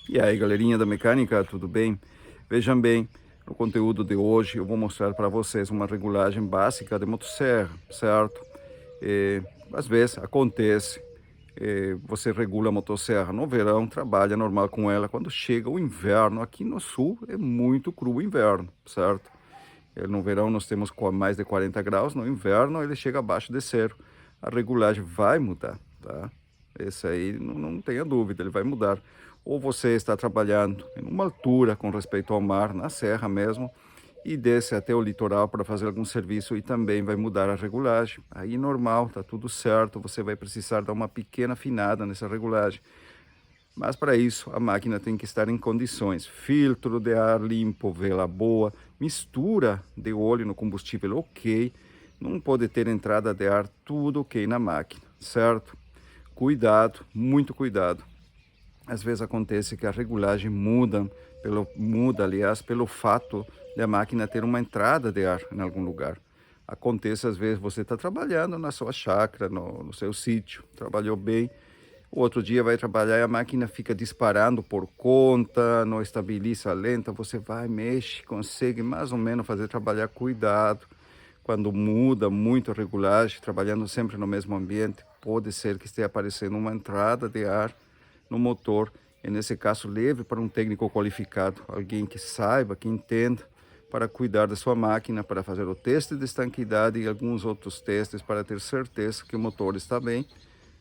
E aí, galerinha da mecânica, tudo bem? Vejam bem, no conteúdo de hoje eu vou mostrar para vocês uma regulagem básica de motosserra, certo? Às vezes acontece, você regula a motosserra no verão, trabalha normal com ela. Quando chega o inverno, aqui no sul é muito cru o inverno, certo? No verão nós temos mais de 40 graus, no inverno ele chega abaixo de zero. A regulagem vai mudar, tá? Esse aí não tenha dúvida, ele vai mudar. Ou você está trabalhando em uma altura com respeito ao mar, na serra mesmo, e desce até o litoral para fazer algum serviço e também vai mudar a regulagem. Aí normal, tá tudo certo, você vai precisar dar uma pequena afinada nessa regulagem. Mas para isso a máquina tem que estar em condições: filtro de ar limpo, vela boa, mistura de óleo no combustível ok, não pode ter entrada de ar, tudo ok na máquina, certo? Cuidado, muito cuidado. Às vezes acontece que a regulagem muda, aliás, pelo fato de a máquina ter uma entrada de ar em algum lugar. Acontece às vezes você está trabalhando na sua chácara, no seu sítio, trabalhou bem, o outro dia vai trabalhar e a máquina fica disparando por conta, não estabiliza lenta, você vai, mexe, consegue mais ou menos fazer trabalhar. Cuidado, quando muda muito a regulagem, trabalhando sempre no mesmo ambiente, pode ser que esteja aparecendo uma entrada de ar no motor, e nesse caso leve para um técnico qualificado, alguém que saiba, que entenda, para cuidar da sua máquina, para fazer o teste de estanqueidade e alguns outros testes para ter certeza que o motor está bem,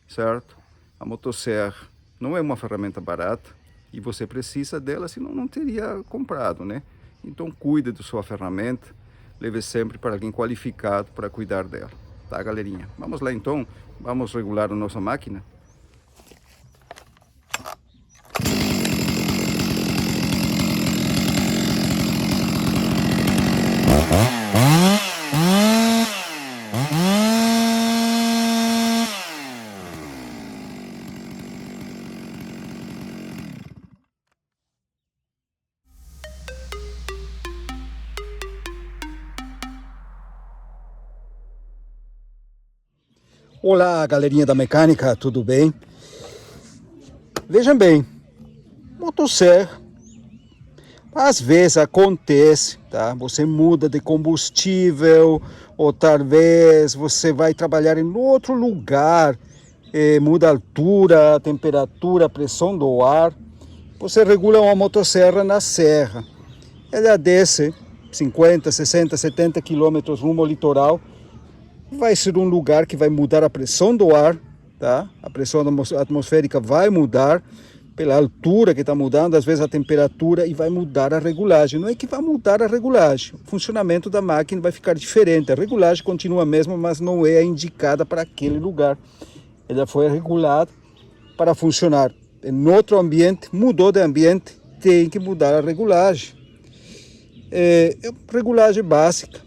certo? A motosserra não é uma ferramenta barata e você precisa dela, senão não teria comprado, né? Então cuide da sua ferramenta, leve sempre para alguém qualificado para cuidar dela, tá, galerinha? Vamos lá então, vamos regular a nossa máquina. Olá, galerinha da mecânica, tudo bem? Vejam bem, motosserra, às vezes acontece, tá? Você muda de combustível, ou talvez você vai trabalhar em outro lugar, muda a altura, a temperatura, a pressão do ar. Você regula uma motosserra na serra. Ela desce 50, 60, 70 quilômetros rumo ao litoral. Vai ser um lugar que vai mudar a pressão do ar, tá? A pressão atmosférica vai mudar pela altura que está mudando, às vezes a temperatura, e vai mudar a regulagem. Não é que vai mudar a regulagem, o funcionamento da máquina vai ficar diferente. A regulagem continua a mesma, mas não é a indicada para aquele lugar. Ela foi regulada para funcionar em outro ambiente, mudou de ambiente, tem que mudar a regulagem. É regulagem básica.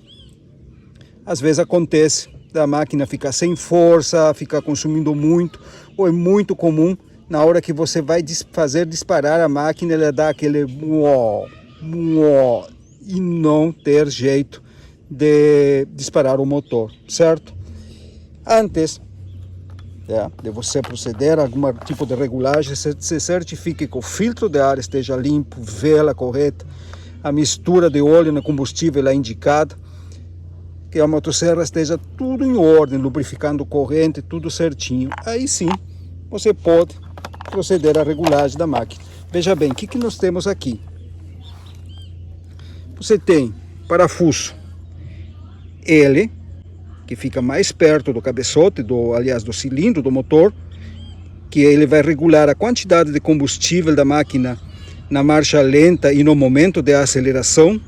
Às vezes acontece da máquina ficar sem força, ficar consumindo muito, ou é muito comum, na hora que você vai fazer disparar a máquina, ela dá aquele uó, uó, e não ter jeito de disparar o motor, certo? Antes de você proceder a algum tipo de regulagem, se certifique que o filtro de ar esteja limpo, vela correta, a mistura de óleo no combustível é indicada, que a motosserra esteja tudo em ordem, lubrificando corrente, tudo certinho. Aí sim, você pode proceder à regulagem da máquina. Veja bem, o que nós temos aqui? Você tem parafuso L, que fica mais perto do cabeçote, aliás, do cilindro do motor, que ele vai regular a quantidade de combustível da máquina na marcha lenta e no momento de aceleração,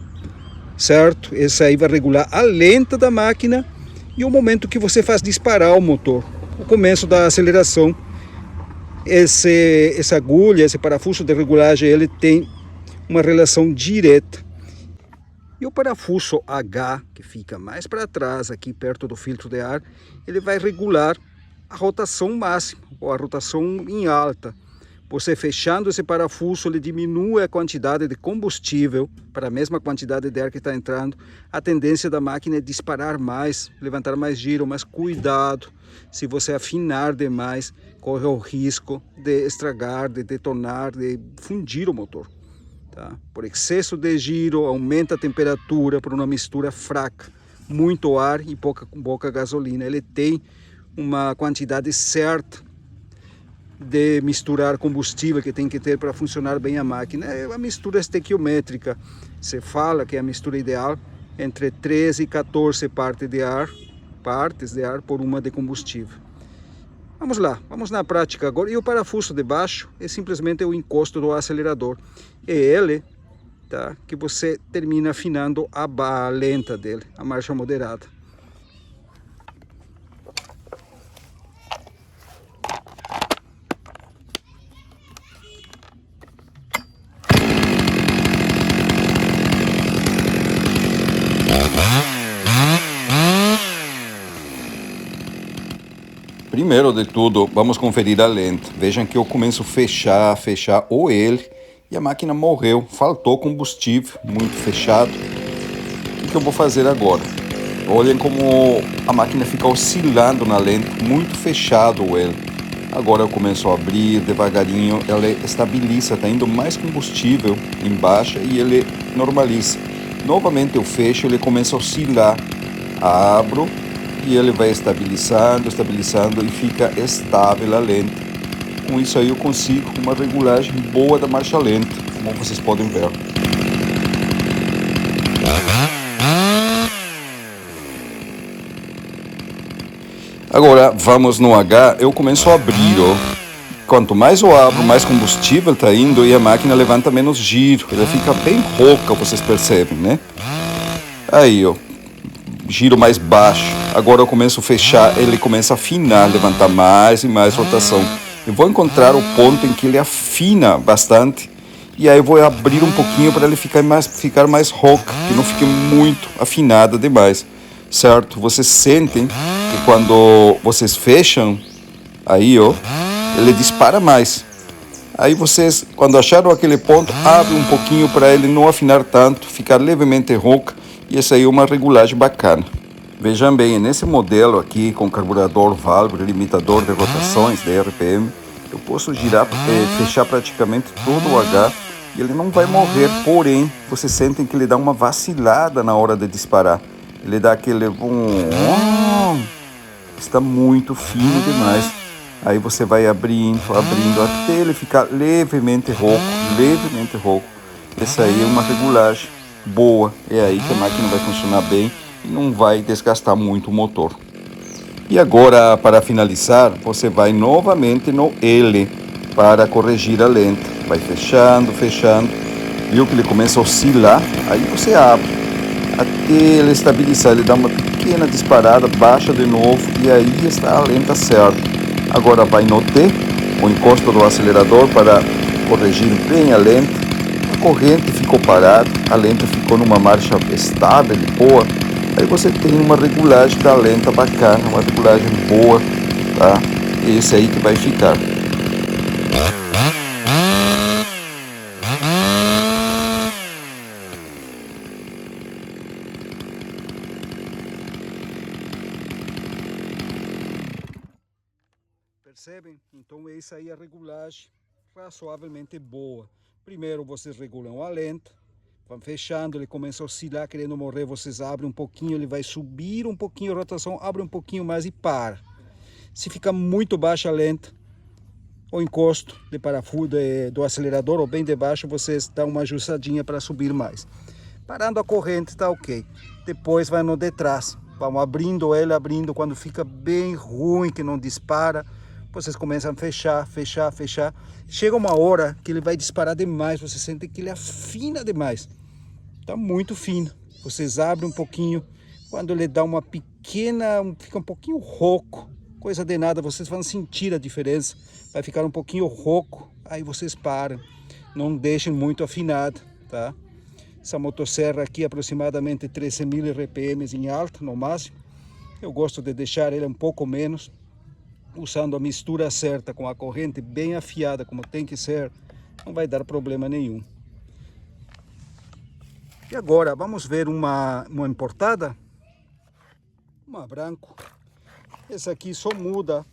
certo? Esse aí vai regular a lenta da máquina e o momento que você faz disparar o motor, o começo da aceleração. Essa agulha, esse parafuso de regulagem, ele tem uma relação direta. E o parafuso H, que fica mais para trás, aqui perto do filtro de ar, ele vai regular a rotação máxima, ou a rotação em alta. Você fechando esse parafuso, ele diminui a quantidade de combustível para a mesma quantidade de ar que está entrando. A tendência da máquina é disparar mais, levantar mais giro, mas cuidado. Se você afinar demais, corre o risco de estragar, de detonar, de fundir o motor. Tá? Por excesso de giro, aumenta a temperatura por uma mistura fraca. Muito ar e pouca gasolina. Ele tem uma quantidade certa de misturar combustível que tem que ter para funcionar bem a máquina. É uma mistura estequiométrica. Você fala que é a mistura ideal entre 13 e 14 partes de ar por uma de combustível. Vamos lá, vamos na prática agora. E o parafuso de baixo é simplesmente o encosto do acelerador. É ele, tá, que você termina afinando a barra lenta dele, a marcha moderada. Primeiro de tudo, vamos conferir a lente. Vejam que eu começo a fechar o ele e a máquina morreu. Faltou combustível, muito fechado. O que eu vou fazer agora? Olhem como a máquina fica oscilando na lente, muito fechado o ele. Agora eu começo a abrir devagarinho, ela estabiliza, está indo mais combustível em baixa e ele normaliza. Novamente eu fecho, ele começa a oscilar. Abro e ele vai estabilizando e fica estável a lente. Com isso aí eu consigo uma regulagem boa da marcha lenta, como vocês podem ver. Agora vamos no H, eu começo a abrir, ó. Quanto mais eu abro, mais combustível está indo e a máquina levanta menos giro. Ela fica bem rouca, vocês percebem, né? Aí, ó. Giro mais baixo. Agora eu começo a fechar, ele começa a afinar, levantar mais e mais rotação. Eu vou encontrar o ponto em que ele afina bastante e aí eu vou abrir um pouquinho para ele ficar mais rouca, que não fique muito afinada demais, certo? Vocês sentem que quando vocês fecham, aí ó, ele dispara mais. Aí vocês, quando acharam aquele ponto, abrem um pouquinho para ele não afinar tanto, ficar levemente rouca. E essa aí é uma regulagem bacana. Vejam bem, nesse modelo aqui com carburador válvula, limitador de rotações de RPM, eu posso girar, fechar praticamente todo o H e ele não vai morrer, porém, vocês sentem que ele dá uma vacilada na hora de disparar. Ele dá aquele... está muito fino demais. Aí você vai abrindo, até ele ficar levemente rouco. Essa aí é uma regulagem boa, é aí que a máquina vai funcionar bem e não vai desgastar muito o motor. E agora, para finalizar, você vai novamente no L para corrigir a lente. Vai fechando, viu que ele começa a oscilar? Aí você abre até ele estabilizar, ele dá uma pequena disparada, baixa de novo e aí está a lenta certa. Agora vai no T, o encosto do acelerador para corrigir bem a lente. A corrente ficou parada, a lente ficou numa marcha estável e boa. Aí você tem uma regulagem da lenta bacana, uma regulagem boa, tá? Esse aí que vai ficar. Percebem? Então essa aí é a regulagem razoavelmente boa. Primeiro vocês regulam a lente, vão fechando, ele começa a oscilar, querendo morrer, vocês abrem um pouquinho, ele vai subir um pouquinho a rotação, abre um pouquinho mais e para. Se fica muito baixa a lente, o encosto de parafuso do acelerador ou bem debaixo, vocês dão uma ajustadinha para subir mais. Parando a corrente, está ok. Depois vai no de trás, vão abrindo ele, quando fica bem ruim, que não dispara, vocês começam a fechar. Chega uma hora que ele vai disparar demais, você sente que ele afina demais. Tá muito fino. Vocês abrem um pouquinho, quando ele dá uma pequena, fica um pouquinho rouco, coisa de nada, vocês vão sentir a diferença. Vai ficar um pouquinho rouco, aí vocês param. Não deixem muito afinado, tá? Essa motosserra aqui aproximadamente 13.000 RPM em alta, no máximo. Eu gosto de deixar ele um pouco menos. usando a mistura certa, com a corrente bem afiada, como tem que ser, não vai dar problema nenhum. E agora, vamos ver uma importada, uma branco. Essa aqui só muda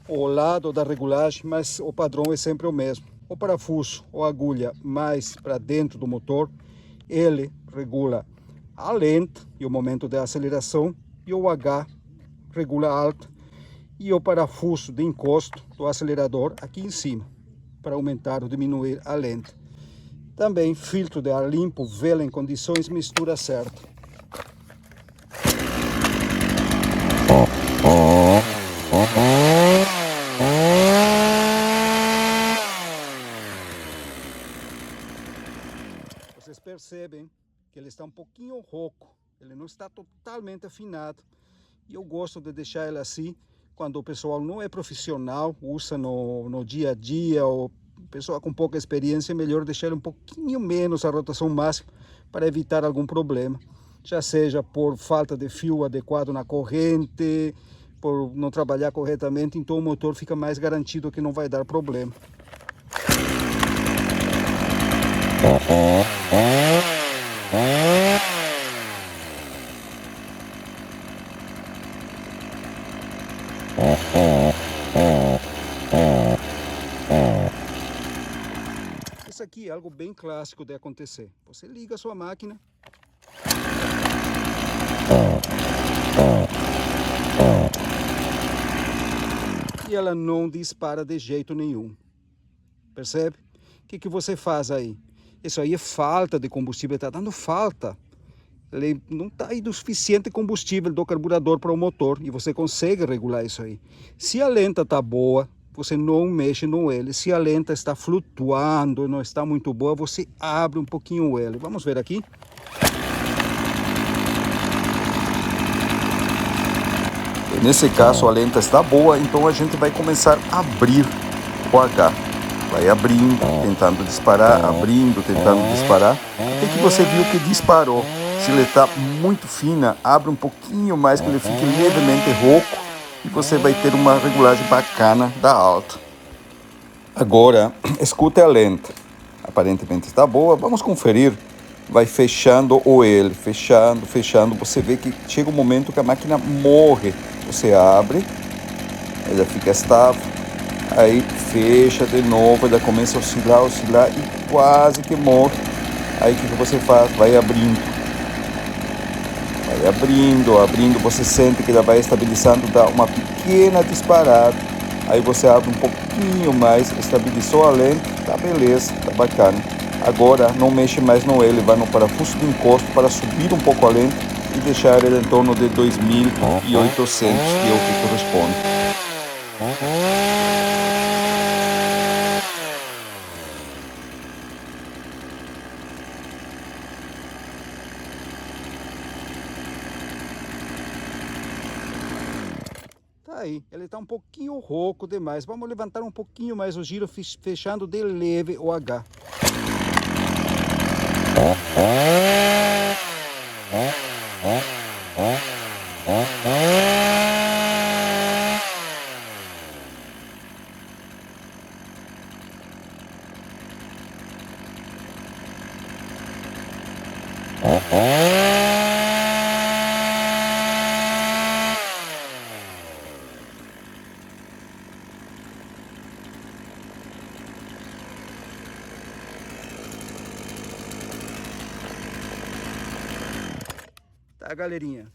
o lado da regulagem, mas o padrão é sempre o mesmo. O parafuso ou agulha mais para dentro do motor, ele regula a lenta e o momento de aceleração, e o H regula a alta, e o parafuso de encosto do acelerador aqui em cima, para aumentar ou diminuir a lenta. Também filtro de ar limpo, vela em condições, mistura certa. Vocês percebem que ele está um pouquinho rouco, ele não está totalmente afinado. E eu gosto de deixar ele assim, quando o pessoal não é profissional, usa no dia a dia, ou pessoa com pouca experiência, é melhor deixar ele um pouquinho menos a rotação máxima para evitar algum problema. Já seja por falta de fio adequado na corrente, por não trabalhar corretamente, então o motor fica mais garantido que não vai dar problema. Isso aqui é algo bem clássico de acontecer. Você liga a sua máquina. E ela não dispara de jeito nenhum. Percebe? O que você faz aí? Isso aí é falta de combustível, está dando falta. Ele não está indo o suficiente combustível do carburador para o motor, e você consegue regular isso aí. Se a lenta está boa, você não mexe no L. Se a lenta está flutuando, não está muito boa, você abre um pouquinho o L. Vamos ver aqui. Nesse caso a lenta está boa, então a gente vai começar a abrir o H. Vai abrindo, tentando disparar, abrindo, tentando disparar. Até que você viu que disparou. Se ele está muito fina, abre um pouquinho mais, que ele fique levemente rouco, e você vai ter uma regulagem bacana da alta. Agora, escute a lenta. Aparentemente está boa, vamos conferir. Vai fechando o L, fechando, fechando. Você vê que chega um momento que a máquina morre. Você abre, ela fica estável, aí fecha de novo, ela começa a oscilar, oscilar e quase que morre. Aí o que você faz? Vai abrindo. Vai abrindo, abrindo, você sente que ela vai estabilizando, dá uma pequena disparada. Aí você abre um pouquinho mais, estabilizou a lenta, tá beleza, tá bacana. Agora não mexe mais no L, vai no parafuso de encosto para subir um pouco a lenta e deixar ele em torno de 2.800, que é o que corresponde. Tá aí, ele está um pouquinho rouco demais. Vamos levantar um pouquinho mais o giro, fechando de leve o H. Tá, galerinha?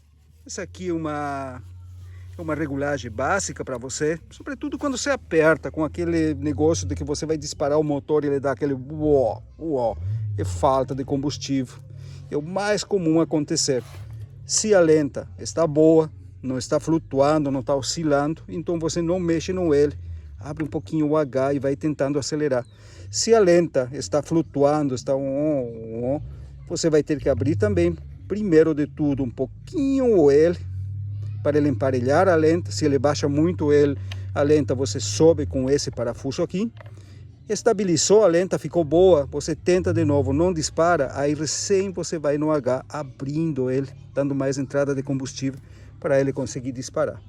Essa aqui é uma regulagem básica para você, sobretudo quando você aperta com aquele negócio de que você vai disparar o motor e ele dá aquele uó, uó. É falta de combustível. É o mais comum acontecer. Se a lenta está boa, não está flutuando, não está oscilando, então você não mexe no L, abre um pouquinho o H e vai tentando acelerar. Se a lenta está flutuando, está você vai ter que abrir também, primeiro de tudo, um pouquinho o L, para ele emparelhar a lenta. Se ele baixa muito a lenta, você sobe com esse parafuso aqui. Estabilizou a lenta, ficou boa, você tenta de novo, não dispara, aí recém você vai no H, abrindo ele, dando mais entrada de combustível para ele conseguir disparar.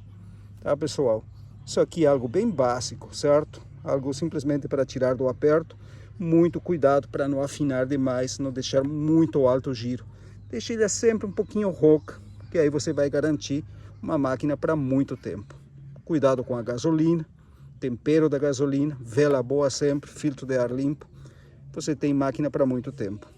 Tá, pessoal? Isso aqui é algo bem básico, certo? Algo simplesmente para tirar do aperto. Muito cuidado para não afinar demais, não deixar muito alto o giro. Deixe ele sempre um pouquinho rouca, que aí você vai garantir uma máquina para muito tempo. Cuidado com a gasolina, tempero da gasolina, vela boa sempre, filtro de ar limpo. Você tem máquina para muito tempo.